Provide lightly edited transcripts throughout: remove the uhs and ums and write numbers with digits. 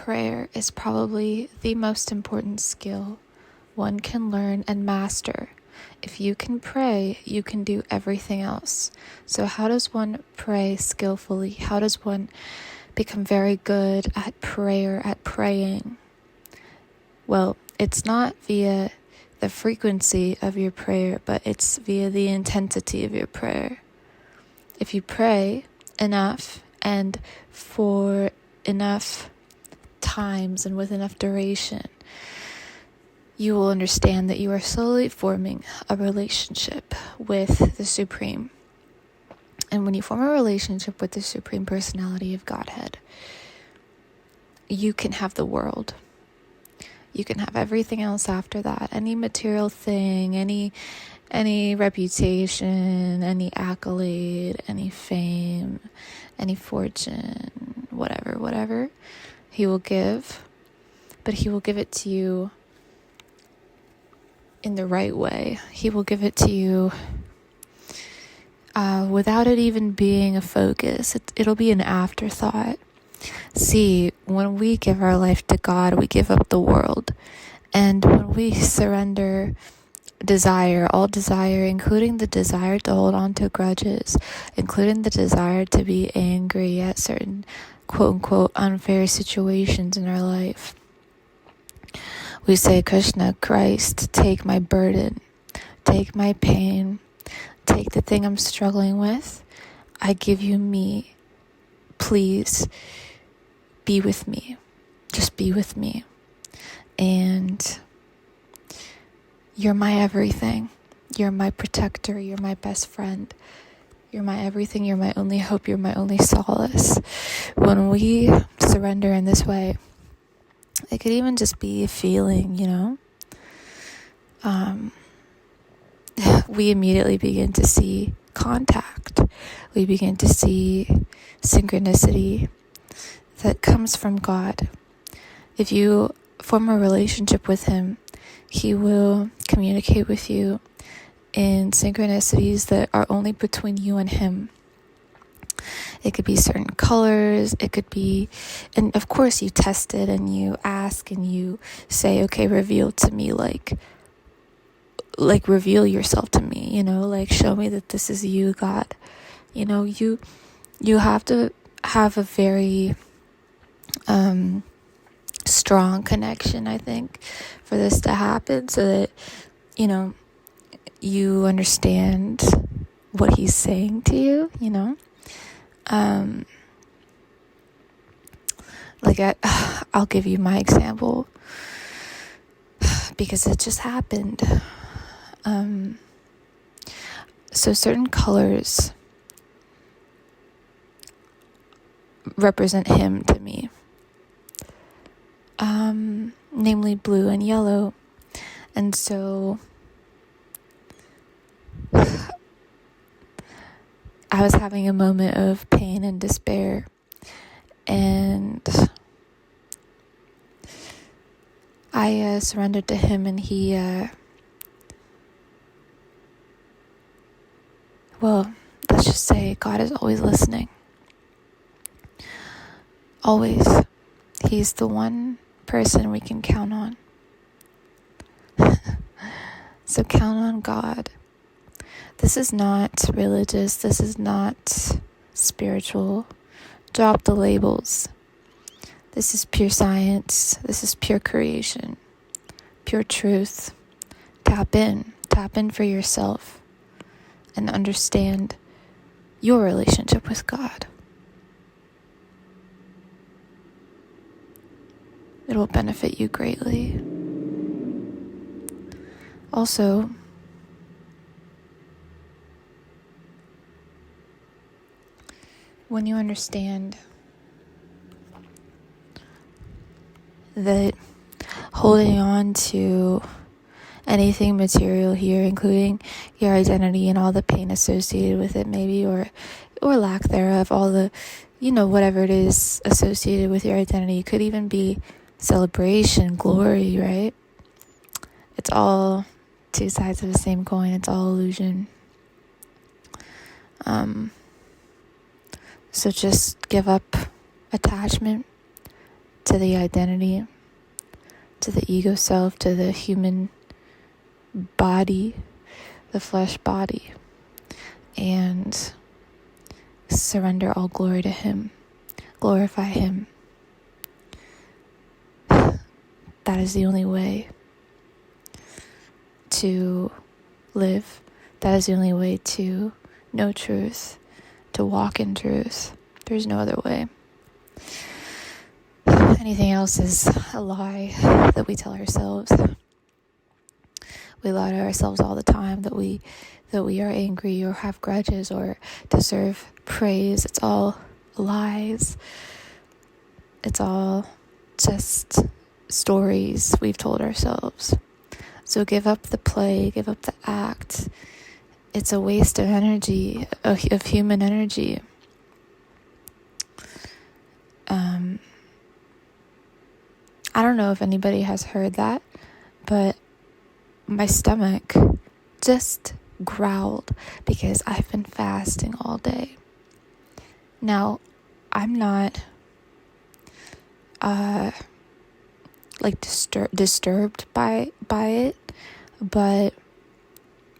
prayer is probably the most important skill one can learn and master. If you can pray, you can do everything else. So how does one pray skillfully? How does one become very good at prayer, at praying? Well, it's not via the frequency of your prayer, but it's via the intensity of your prayer. If you pray enough and for enough times and with enough duration, you will understand that you are slowly forming a relationship with the Supreme. And when you form a relationship with the Supreme Personality of Godhead, you can have the world. You can have everything else after that. Any material thing, any reputation, any accolade, any fame, any fortune, whatever. He will give, but he will give it to you in the right way. He will give it to you without it even being a focus. It'll be an afterthought. See, when we give our life to God, we give up the world. And when we surrender desire, all desire, including the desire to hold on to grudges, including the desire to be angry at certain quote-unquote unfair situations in our life, we say, Krishna, Christ, take my burden, take my pain, take the thing I'm struggling with. I give you me. Please be with me. Just be with me. And you're my everything. You're my protector. You're my best friend. You're my everything. You're my only hope. You're my only solace. When we surrender in this way, it could even just be a feeling, we immediately begin to see contact. We begin to see synchronicity that comes from God. If you form a relationship with Him, He will communicate with you in synchronicities that are only between you and Him. It could be certain colors, it could be, and of course you test it and you ask and you say, okay, reveal to me, like reveal yourself to me, like show me that this is you, God. You have to have a very strong connection, I think, for this to happen, so that, you understand what He's saying to you, I'll give you my example because it just happened. So certain colors represent Him to me, namely blue and yellow. And so I was having a moment of pain and despair, and I surrendered to Him, and He, let's just say God is always listening. Always. He's the one person we can count on. So count on God. This is not religious. This is not spiritual. Drop the labels. This is pure science. This is pure creation. Pure truth. Tap in. Tap in for yourself. And understand your relationship with God. It will benefit you greatly. Also, when you understand that holding on to anything material here, including your identity and all the pain associated with it, maybe, or lack thereof, all the, whatever it is associated with your identity, it could even be celebration, glory, right? It's all two sides of the same coin. It's all illusion. So just give up attachment, to the identity, to the ego self, to the human body, the flesh body, and surrender all glory to Him, glorify Him. That is the only way to live. That is the only way to know truth, to walk in truth. There's no other way. Anything else is a lie that we tell ourselves. We lie to ourselves all the time that we are angry or have grudges or deserve praise. It's all lies. It's all just stories we've told ourselves. So give up the play, give up the act. It's a waste of energy, of human energy. I don't know if anybody has heard that, but my stomach just growled because I've been fasting all day. Now, I'm not disturbed by it, but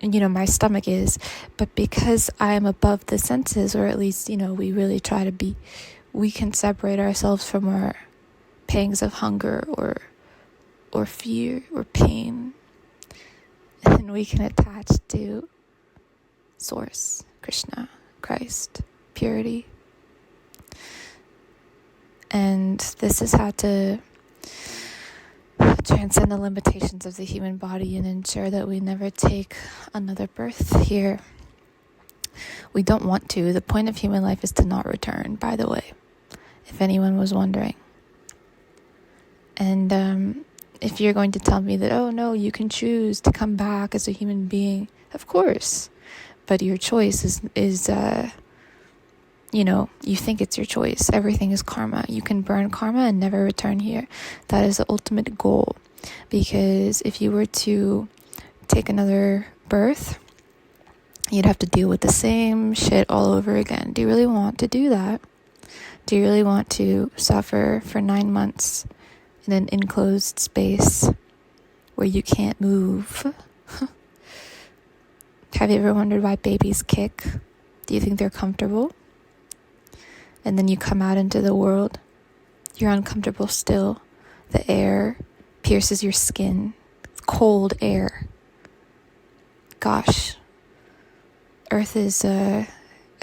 my stomach is. But because I am above the senses, or at least we really try to be, we can separate ourselves from our pangs of hunger or fear or pain, and we can attach to Source, Krishna, Christ, purity. And this is how to transcend the limitations of the human body and ensure that we never take another birth here. We don't want to. The point of human life is to not return, by the way, if anyone was wondering. And if you're going to tell me that, oh no, you can choose to come back as a human being, of course. But your choice is you think it's your choice. Everything is karma. You can burn karma and never return here. That is the ultimate goal. Because if you were to take another birth, you'd have to deal with the same shit all over again. Do you really want to do that? Do you really want to suffer for 9 months in an enclosed space where you can't move? Have you ever wondered why babies kick? Do you think they're comfortable? And then you come out into the world, you're uncomfortable still. The air pierces your skin. It's cold air. Gosh, Earth is a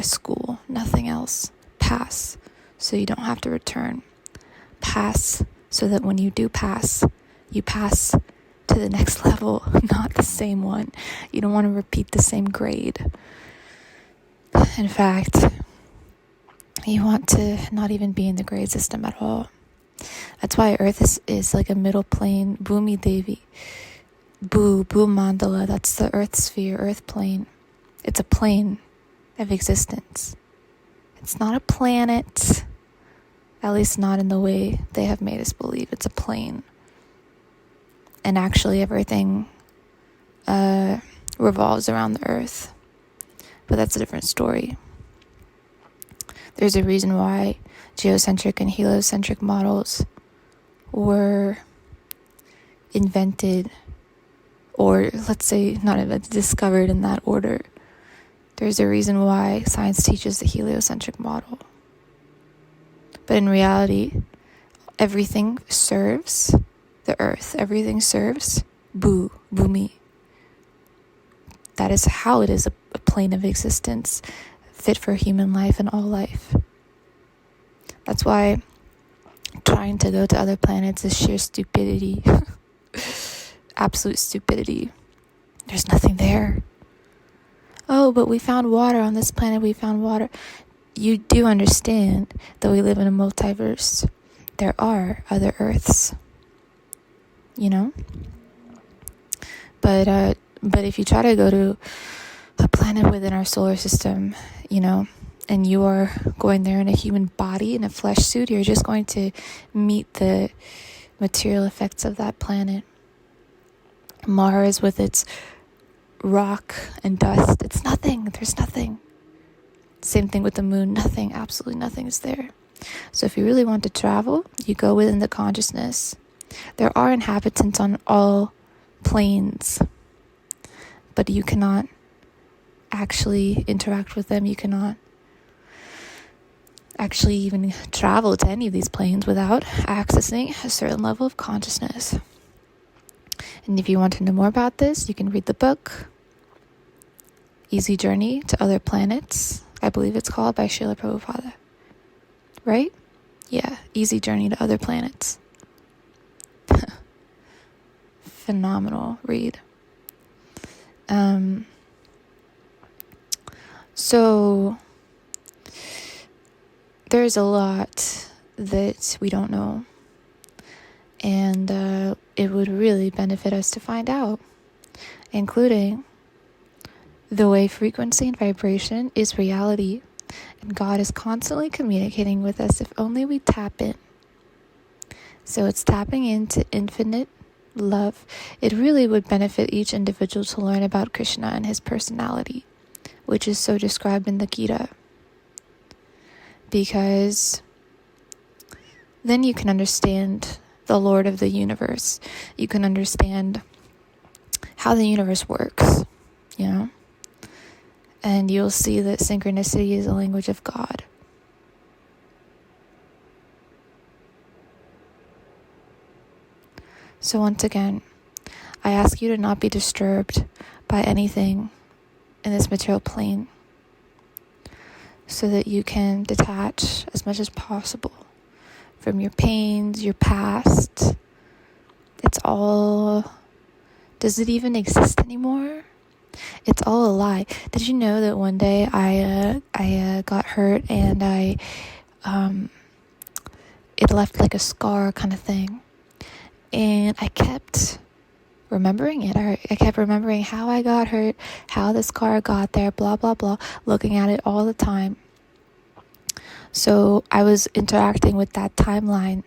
school, nothing else. Pass, so you don't have to return. Pass, so that when you do pass, you pass to the next level, not the same one. You don't want to repeat the same grade. In fact, you want to not even be in the grade system at all. That's why Earth is like a middle plane, Bhumi Devi. Bhu Mandala, that's the Earth sphere, Earth plane. It's a plane of existence. It's not a planet, at least not in the way they have made us believe. It's a plane. And actually everything revolves around the Earth. But that's a different story. There's a reason why geocentric and heliocentric models were invented, or let's say not invented, discovered in that order. There's a reason why science teaches the heliocentric model. But in reality, everything serves the Earth. Everything serves Bhumi. That is how it is a plane of existence, fit for human life and all life. That's why trying to go to other planets is sheer stupidity. Absolute stupidity. There's nothing there. Oh, but we found water on this planet. We found water. You do understand that we live in a multiverse. There are other Earths. But if you try to go to a planet within our solar system, and you are going there in a human body, in a flesh suit, you're just going to meet the material effects of that planet. Mars with its rock and dust, it's nothing. There's nothing. Same thing with the moon. Nothing, absolutely nothing is there. So if you really want to travel, you go within the consciousness. There are inhabitants on all planes, but you cannot actually interact with them. You cannot actually even travel to any of these planes without accessing a certain level of consciousness. And if you want to know more about this, you can read the book Easy Journey to Other Planets. I believe it's called, by Srila Prabhupada. Right? Yeah, Easy Journey to Other Planets. Phenomenal read. So there's a lot that we don't know, and it would really benefit us to find out, including the wave frequency and vibration is reality, and God is constantly communicating with us if only we tap in. So it's tapping into infinite love. It really would benefit each individual to learn about Krishna and his personality, which is so described in the Gita. Because then you can understand the Lord of the universe. You can understand how the universe works, and you'll see that synchronicity is the language of God. So once again, I ask you to not be disturbed by anything in this material plane, so that you can detach as much as possible from your pains, your past. It's all... Does it even exist anymore? It's all a lie. Did you know that one day I got hurt and it left like a scar kind of thing, and I kept remembering it. I kept remembering how I got hurt, how the scar got there, blah blah blah, looking at it all the time. So I was interacting with that timeline,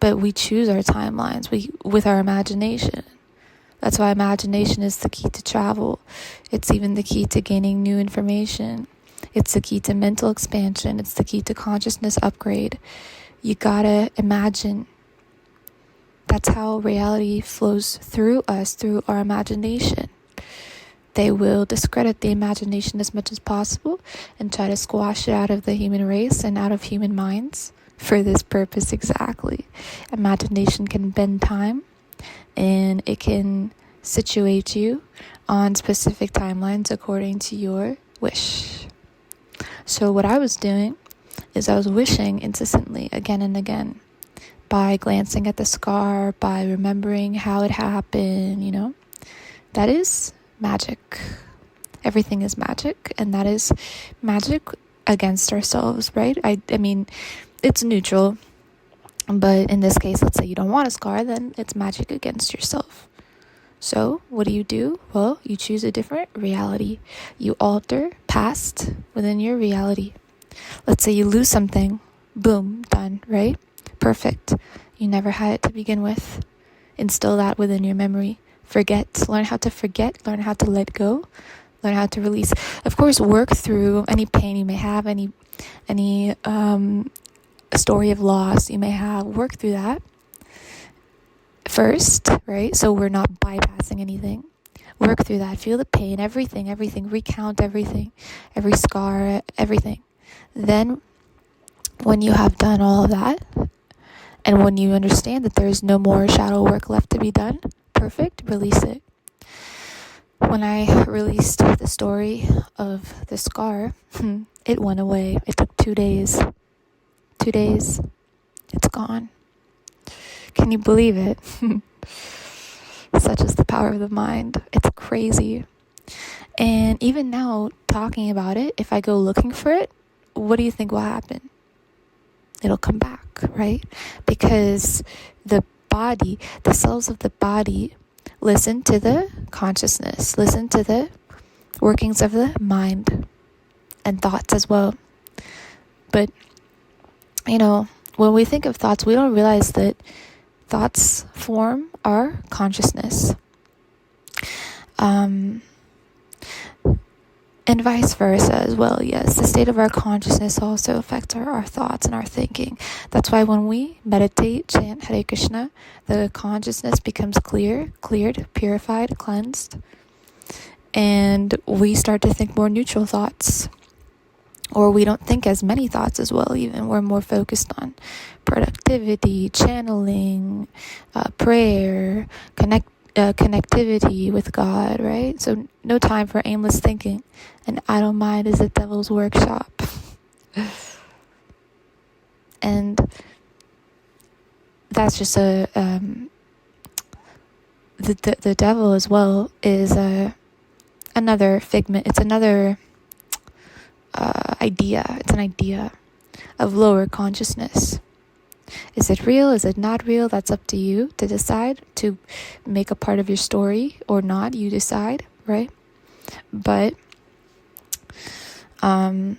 but we choose our timelines with our imagination. That's why imagination is the key to travel. It's even the key to gaining new information. It's the key to mental expansion. It's the key to consciousness upgrade. You gotta imagine. That's how reality flows through us, through our imagination. They will discredit the imagination as much as possible and try to squash it out of the human race and out of human minds for this purpose exactly. Imagination can bend time, and it can situate you on specific timelines according to your wish. So what I was doing is I was wishing incessantly again and again, by glancing at the scar, by remembering how it happened, That is magic. Everything is magic, and that is magic against ourselves, right? I mean, it's neutral. But in this case, let's say you don't want a scar, then it's magic against yourself. So what do? Well, you choose a different reality. You alter past within your reality. Let's say you lose something. Boom, done, right? Perfect. You never had it to begin with. Instill that within your memory. Learn how to forget, learn how to let go, learn how to release. Of course, work through any pain you may have, any a story of loss you may have. Work through that first, right? So we're not bypassing anything. Work through that. Feel the pain, everything. Recount everything, every scar, everything. Then when you have done all of that, and when you understand that there's no more shadow work left to be done, perfect, release it. When I released the story of the scar, it went away. It took 2 days. 2 days, it's gone. Can you believe it? Such is the power of the mind. It's crazy. And even now, talking about it, if I go looking for it, what do you think will happen? It'll come back, right? Because the body, the cells of the body, listen to the consciousness, listen to the workings of the mind and thoughts as well. But when we think of thoughts, we don't realize that thoughts form our consciousness. And And vice versa as well. Yes, the state of our consciousness also affects our thoughts and our thinking. That's why when we meditate, chant Hare Krishna, the consciousness becomes cleared, purified, cleansed, and we start to think more neutral thoughts. Or we don't think as many thoughts as well, even. We're more focused on productivity, channeling, prayer, connectivity with God, right? So no time for aimless thinking. An idle mind is the devil's workshop. And that's just the devil as well is another figment. It's another idea. It's an idea of lower consciousness. Is it real? Is it not real? That's up to you to decide, to make a part of your story or not. You decide, right? But when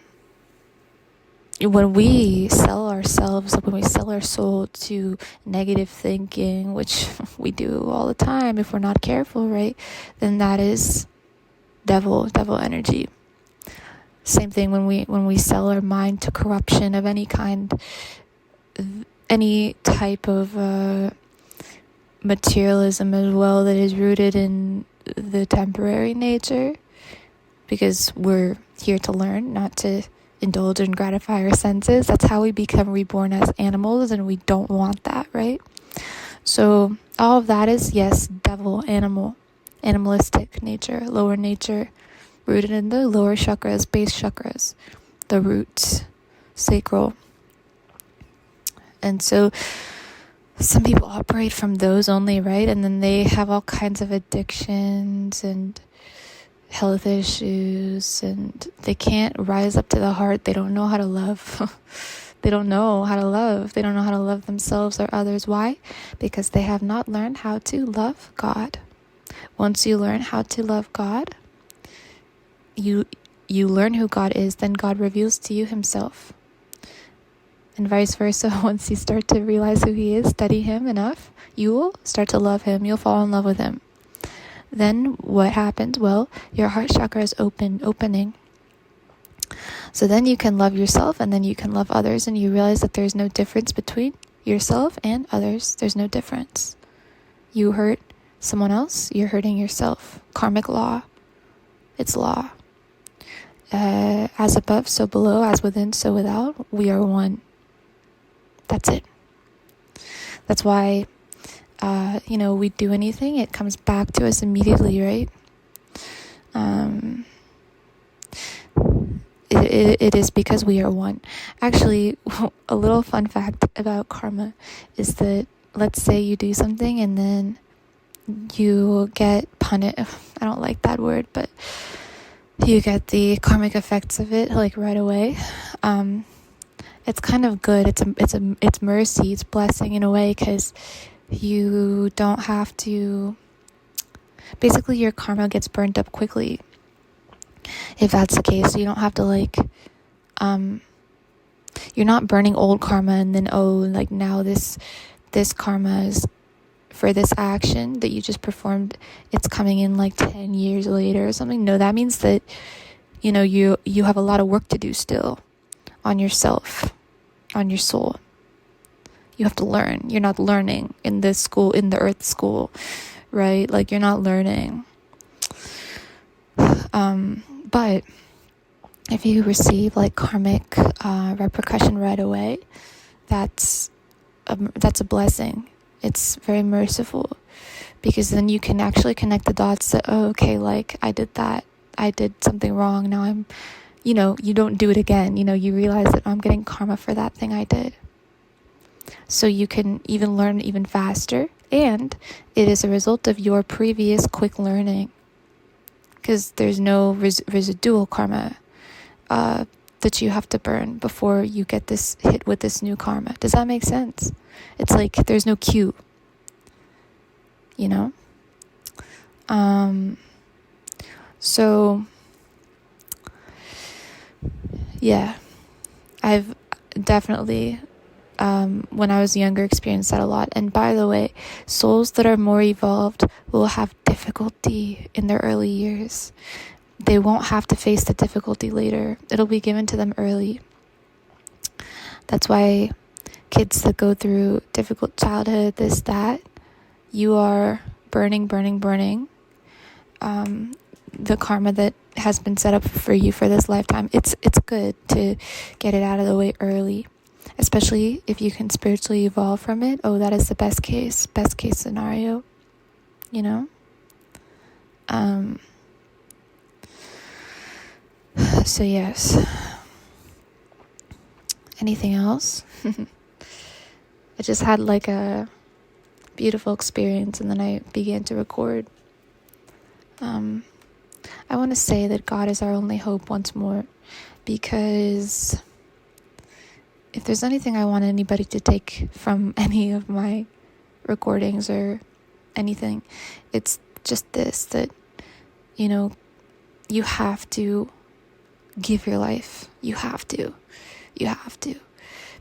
we sell ourselves, when we sell our soul to negative thinking, which we do all the time if we're not careful, right? Then that is devil energy. Same thing when we sell our mind to corruption of any kind, any type of materialism as well that is rooted in the temporary nature, because we're here to learn, not to indulge and gratify our senses. That's how we become reborn as animals, and we don't want that, right? So all of that is, yes, devil, animalistic nature, lower nature, rooted in the lower chakras, base chakras, the roots, sacral. And so some people operate from those only, right? And then they have all kinds of addictions and health issues, and they can't rise up to the heart. They don't know how to love. They don't know how to love. They don't know how to love themselves or others. Why? Because they have not learned how to love God. Once you learn how to love God, you learn who God is, then God reveals to you himself. And vice versa, once you start to realize who he is, study him enough, you will start to love him. You'll fall in love with him. Then what happens? Well, your heart chakra is opening. So then you can love yourself, and then you can love others, and you realize that there's no difference between yourself and others. There's no difference. You hurt someone else, you're hurting yourself. Karmic law. It's law. As above, so below, as within, so without, we are one. That's it. That's why, we do anything, it comes back to us immediately, right? It is because we are one. Actually, a little fun fact about karma is that, let's say you do something and then you get punished. I don't like that word, but you get the karmic effects of it like right away. It's kind of good. It's mercy. It's blessing in a way, because you don't have to. Basically, your karma gets burnt up quickly. If that's the case, so you don't have to you're not burning old karma and then now this karma is for this action that you just performed, it's coming in 10 years later or something. No, that means that you have a lot of work to do still on yourself, on your soul. You have to learn. You're not learning in this school, in the earth school, right? You're not learning. But if you receive karmic repercussion right away, that's a blessing. It's very merciful, because then you can actually connect the dots that, I did that. I did something wrong. Now I'm, you don't do it again. You realize that I'm getting karma for that thing I did. So you can even learn even faster. And it is a result of your previous quick learning, because there's no residual karma that you have to burn before you get this hit with this new karma. Does that make sense? It's there's no queue, So, yeah, I've definitely, when I was younger, experienced that a lot. And by the way, souls that are more evolved will have difficulty in their early years. they won't have to face the difficulty later. It'll be given to them early. That's why kids that go through difficult childhood, this, that, you are burning the karma that has been set up for you for this lifetime. It's good to get it out of the way early, especially if you can spiritually evolve from it. Oh, that is the best case scenario, you know? So yes. Anything else? I just had like a beautiful experience, and then I began to record. I want to say that God is our only hope once more, because if there's anything I want anybody to take from any of my recordings or anything, it's just this, that, you know, you have to give your life. You have to,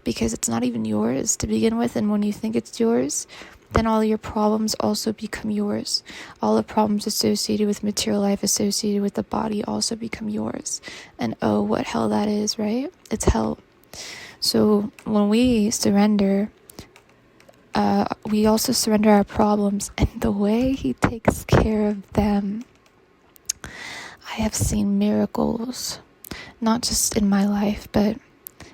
because it's not even yours to begin with. And when you think it's yours, then all your problems also become yours. All the problems associated with material life, associated with the body, also become yours. And oh, what hell that is, right? It's hell. So when we surrender, we also surrender our problems, and the way He takes care of them. I have seen miracles, not just in my life, but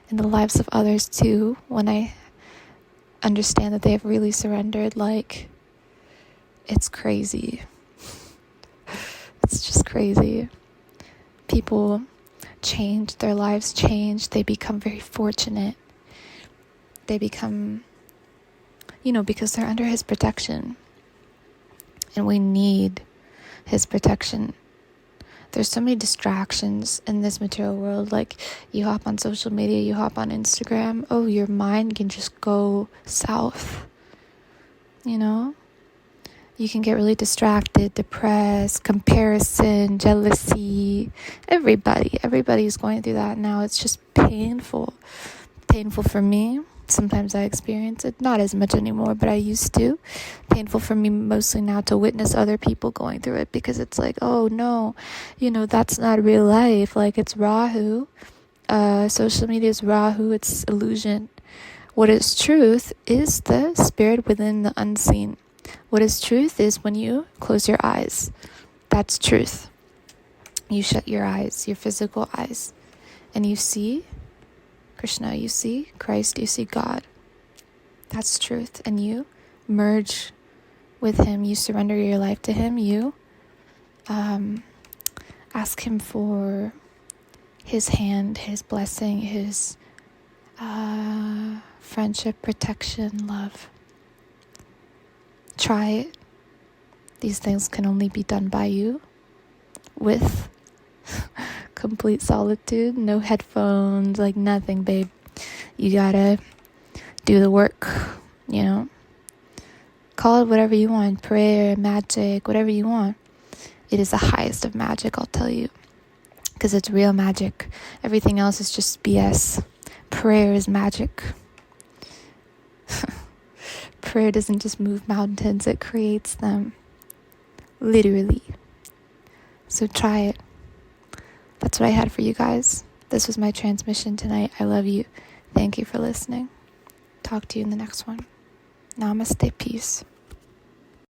in the lives of others too, when I understand that they have really surrendered. Like, it's crazy. It's just crazy. People change, their lives change, they become very fortunate. They become, because they're under His protection. And we need His protection. There's so many distractions in this material world. Like, you hop on social media, you hop on Instagram. Oh, your mind can just go south. You can get really distracted, depressed, comparison, jealousy. Everybody's going through that now. It's just painful for me. Sometimes I experience it, not as much anymore, but I used to. Painful for me mostly now to witness other people going through it, because it's like, oh no, that's not real life. Like, it's Rahu. Social media is Rahu. It's illusion. What is truth is the spirit within the unseen. What is truth is when you close your eyes. That's truth. You shut your eyes, your physical eyes, and you see Krishna, you see Christ, you see God. That's truth. And you merge with Him. You surrender your life to Him. You ask Him for His hand, His blessing, His friendship, protection, love. Try it. These things can only be done by you with complete solitude, no headphones, like nothing, babe. You gotta do the work, Call it whatever you want, prayer, magic, whatever you want. It is the highest of magic, I'll tell you, because it's real magic. Everything else is just BS. Prayer is magic. Prayer doesn't just move mountains, it creates them. Literally. So try it. That's what I had for you guys. This was my transmission tonight. I love you. Thank you for listening. Talk to you in the next one. Namaste. Peace.